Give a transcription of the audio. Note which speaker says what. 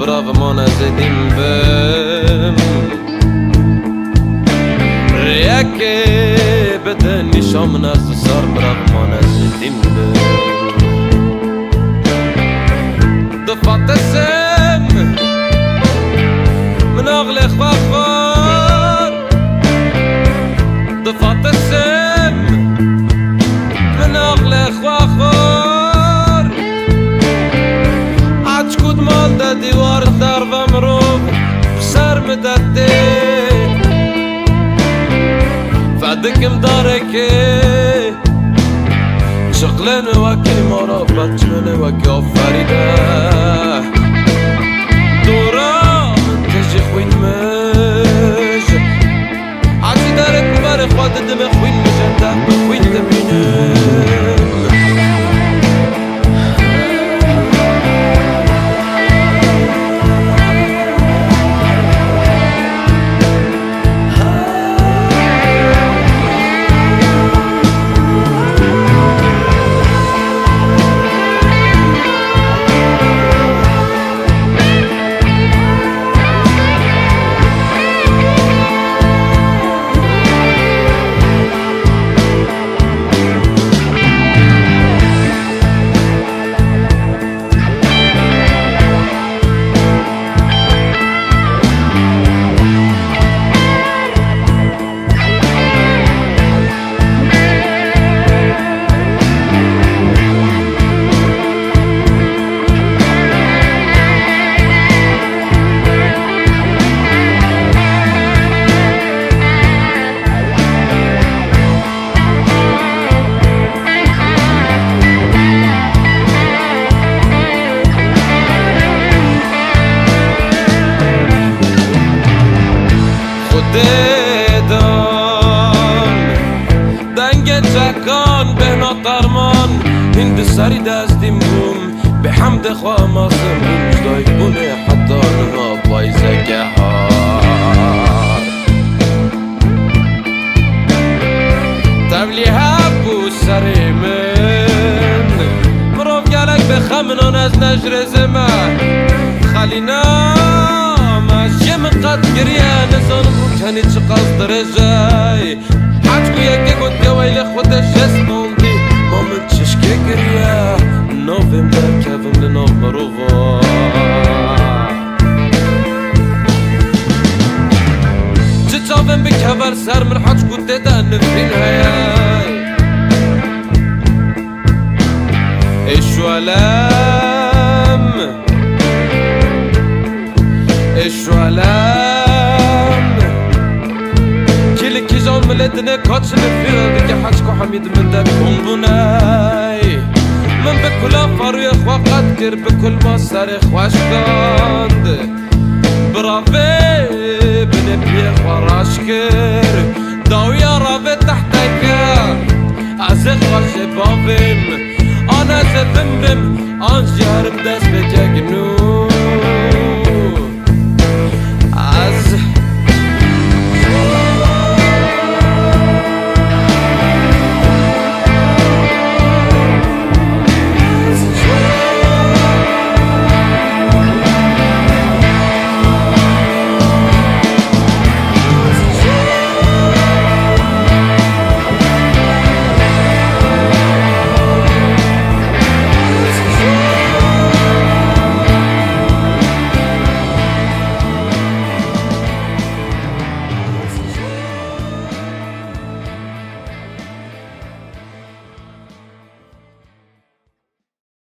Speaker 1: براو ما نزدیم بم ریاکه بده نیشام نزد سر براو ما نزدیم بم دفعت سم من اغل خواه دفعت سم من اغل خواه عجکود مال دا دیوار در و مروب بسر مدده فدکم داره که شغلن وکی مارا بچمن وکی آفریده دورا تجی خوین مش عجی داره کبر خواد دم خوین مجنده بخوین دمینم جکان به ناترمان هند سری دستیم بوم به حمد خواه ماسم روزدای بونه حتی نما بایزگه ها تبلیه بو سری من مروف گلک به خمنان از نجر زمن خالی نامش یم قد گریه نزان بکنی چه قصد رجای حجکو یکی گود گویل خودش اسموندی ما من چشکه گریه نویم در کفم لناف مروفا چه چاویم به کبر سر من حجکو دیدن نفرین هیای ایشو علم ایشو علم كل كيجان ملدنا كاتش نفير ديك حاجكو حميد من داك بونبوناي من بكل افار يا خوا قد كر بكل ما صار خواش كاند برافي بنبي خراش كر داو يا رافي تحتك ازخ واش بابم انا زفمرم انجارم داس بجاك نور